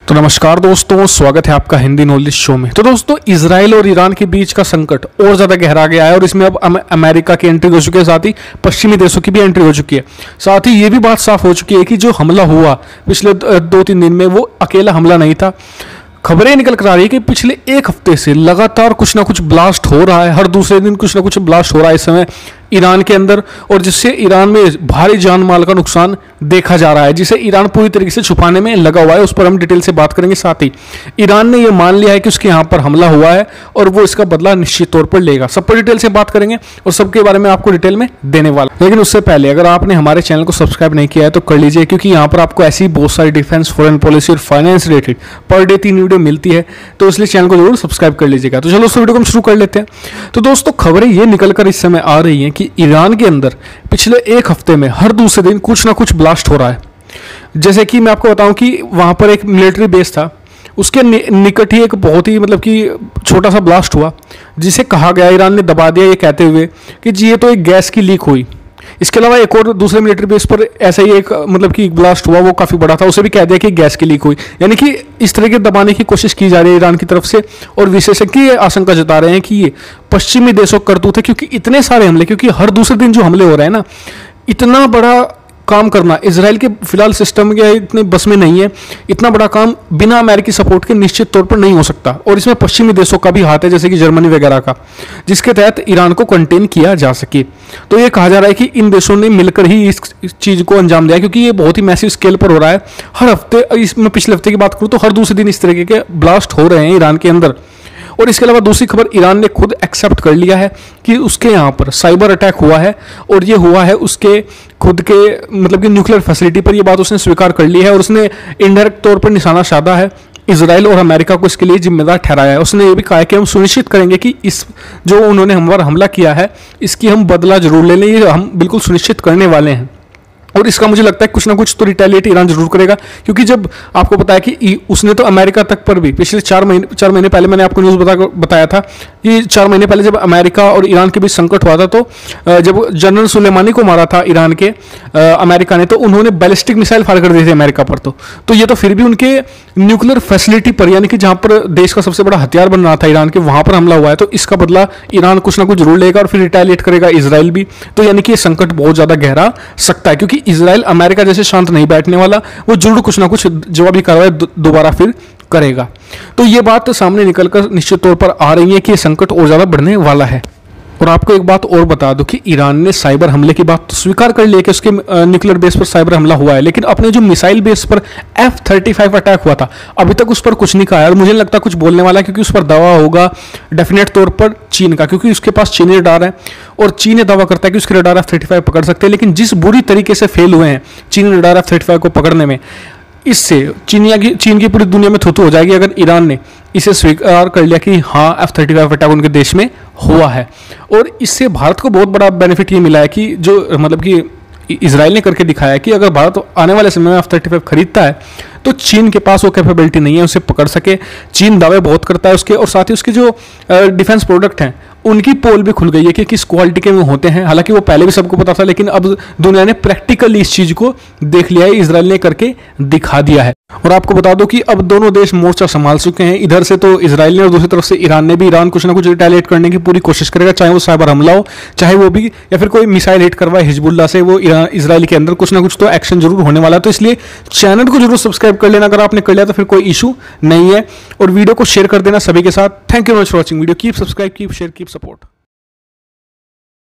तो नमस्कार दोस्तों, स्वागत है आपका हिंदी नॉलेज शो में। तो दोस्तों, इजराइल और ईरान के बीच का संकट और ज़्यादा गहरा गया है और इसमें अब अमेरिका की एंट्री हो चुकी है, साथ ही पश्चिमी देशों की भी एंट्री हो चुकी है। साथ ही ये भी बात साफ हो चुकी है कि जो हमला हुआ पिछले 2-3 दिन में वो अकेला हमला नहीं था। खबरें निकल कर आ रही है कि पिछले एक हफ्ते से लगातार कुछ ना कुछ ब्लास्ट हो रहा है, हर दूसरे दिन कुछ ना कुछ ब्लास्ट हो रहा है इस समय ईरान के अंदर, और जिससे ईरान में भारी जान माल का नुकसान देखा जा रहा है, जिसे ईरान पूरी तरीके से छुपाने में लगा हुआ है। उस पर हम डिटेल से बात करेंगे। साथ ही ईरान ने यह मान लिया है कि उसके यहाँ पर हमला हुआ है और वो इसका बदला निश्चित तौर पर लेगा। सब पर डिटेल से बात करेंगे और सबके बारे में आपको डिटेल में देने वाला। लेकिन उससे पहले अगर आपने हमारे चैनल को सब्सक्राइब नहीं किया है तो कर लीजिए, क्योंकि यहाँ पर आपको ऐसी बहुत सारी डिफेंस, फॉरेन पॉलिसी और finance related per day 3 video मिलती है, तो इसलिए चैनल को जरूर सब्सक्राइब कर लीजिएगा। तो चलो उस वीडियो को हम शुरू कर लेते हैं। तो दोस्तों, खबरें ये निकल कर इस समय आ रही हैं कि ईरान के अंदर पिछले एक हफ्ते में हर दूसरे दिन कुछ ना कुछ ब्लास्ट हो रहा है। जैसे कि मैं आपको बताऊं कि वहां पर एक मिलिट्री बेस था, उसके निकट ही एक बहुत ही कि छोटा सा ब्लास्ट हुआ, जिसे कहा गया, ईरान ने दबा दिया ये कहते हुए कि जी ये तो एक गैस की लीक हुई। इसके अलावा एक और दूसरे मिलिट्री बेस पर ऐसा ही एक कि ब्लास्ट हुआ, वो काफ़ी बड़ा था, उसे भी कह दिया कि गैस की लीक हुई। यानी कि इस तरह के दबाने की कोशिश की जा रही है ईरान की तरफ से, और विशेषज्ञ ये आशंका जता रहे हैं कि ये पश्चिमी देशों का करतूत है, क्योंकि इतने सारे हमले, क्योंकि हर दूसरे दिन जो हमले हो रहे हैं ना, इतना बड़ा काम करना इजराइल के फिलहाल सिस्टम के इतने बस में नहीं है। इतना बड़ा काम बिना अमेरिकी सपोर्ट के निश्चित तौर पर नहीं हो सकता, और इसमें पश्चिमी देशों का भी हाथ है, जैसे कि जर्मनी वगैरह का, जिसके तहत ईरान को कंटेन किया जा सके। तो ये कहा जा रहा है कि इन देशों ने मिलकर ही इस चीज़ को अंजाम दिया, क्योंकि ये बहुत ही मैसिव स्केल पर हो रहा है। हर हफ्ते, इसमें पिछले हफ्ते की बात करूँ तो हर दूसरे दिन इस तरीके के ब्लास्ट हो रहे हैं ईरान के अंदर। और इसके अलावा दूसरी खबर, ईरान ने खुद एक्सेप्ट कर लिया है कि उसके यहाँ पर साइबर अटैक हुआ है, और ये हुआ है उसके खुद के कि न्यूक्लियर फैसिलिटी पर। ये बात उसने स्वीकार कर ली है, और उसने इनडायरेक्ट तौर पर निशाना साधा है, इजराइल और अमेरिका को इसके लिए जिम्मेदार ठहराया है। उसने ये भी कहा है कि हम सुनिश्चित करेंगे कि इस जो उन्होंने हम पर हमला किया है इसकी हम बदला जरूर ले लें, ये हम बिल्कुल सुनिश्चित करने वाले हैं। और इसका मुझे लगता है कुछ ना कुछ तो रिटेलिएट ईरान जरूर करेगा, क्योंकि जब आपको पता है कि उसने तो अमेरिका तक पर भी पिछले 4 महीने पहले मैंने आपको न्यूज़ बताया था कि 4 महीने पहले जब अमेरिका और ईरान के बीच संकट हुआ था, तो जब जनरल सुलेमानी को मारा था ईरान के अमेरिका ने, तो उन्होंने बैलिस्टिक मिसाइल फायर कर दिए थे अमेरिका पर। तो ये तो फिर भी उनके न्यूक्लियर फैसिलिटी पर, यानी कि जहाँ पर देश का सबसे बड़ा हथियार बन रहा था ईरान के, वहाँ पर हमला हुआ है। तो इसका बदला ईरान कुछ ना कुछ जरूर लेगा, और फिर रिटेलिएट करेगा इजराइल भी। तो यानी कि ये संकट बहुत ज़्यादा गहरा सकता है, क्योंकि इजराइल अमेरिका जैसे शांत नहीं बैठने वाला, वो जरूर कुछ ना कुछ जवाबी कार्रवाई दोबारा फिर करेगा। तो ये बात सामने निकलकर निश्चित तौर पर आ रही है कि ये संकट और ज़्यादा बढ़ने वाला है। और आपको एक बात और बता दूं कि ईरान ने साइबर हमले की बात तो स्वीकार कर लिया कि उसके न्यूक्लियर बेस पर साइबर हमला हुआ है, लेकिन अपने जो मिसाइल बेस पर F-35 अटैक हुआ था, अभी तक उस पर कुछ नहीं कहा है, और मुझे नहीं लगता कुछ बोलने वाला है, क्योंकि उस पर दावा होगा डेफिनेट तौर पर चीन का, क्योंकि उसके पास चीनी रडार है, और चीन दावा करता है कि उसके रडार F-35 पकड़ सकते हैं। लेकिन जिस बुरी तरीके से फेल हुए हैं चीनी रडार F-35 को पकड़ने में, इससे चीन की पूरी दुनिया में थूथू हो जाएगी अगर ईरान ने इसे स्वीकार कर लिया कि हाँ F-35 अटैक उनके देश में हुआ है। और इससे भारत को बहुत बड़ा बेनिफिट ये मिला है कि जो कि इजराइल ने करके दिखाया है कि अगर भारत आने वाले समय में F-35 खरीदता है तो चीन के पास वो कैपेबिलिटी नहीं है उसे पकड़ सके। चीन दावे बहुत करता है उसके, और साथ ही उसके जो डिफेंस प्रोडक्ट हैं उनकी पोल भी खुल गई है कि किस क्वालिटी के में होते हैं। हालांकि वो पहले भी सबको पता था, लेकिन अब दुनिया ने प्रैक्टिकली इस चीज़ को देख लिया है, इजराइल ने करके दिखा दिया है। और आपको बता दो कि अब दोनों देश मोर्चा संभाल चुके हैं। इधर से तो इजराइल ने, और दूसरी तरफ से ईरान ने भी। ईरान कुछ ना कुछ रिटेलिएट करने की पूरी कोशिश करेगा, चाहे वो साइबर हमला हो, चाहे वो भी या फिर कोई मिसाइल हिट करवाए हिजबुल्लाह से, वो इजराइल के अंदर कुछ ना कुछ तो एक्शन जरूर होने वाला है। तो इसलिए चैनल को जरूर सब्सक्राइब कर लेना, अगर आपने कर लिया तो फिर कोई इशू नहीं है, और वीडियो को शेयर कर देना सभी के साथ। Thank you very much for watching video. Keep subscribe, keep share, keep support.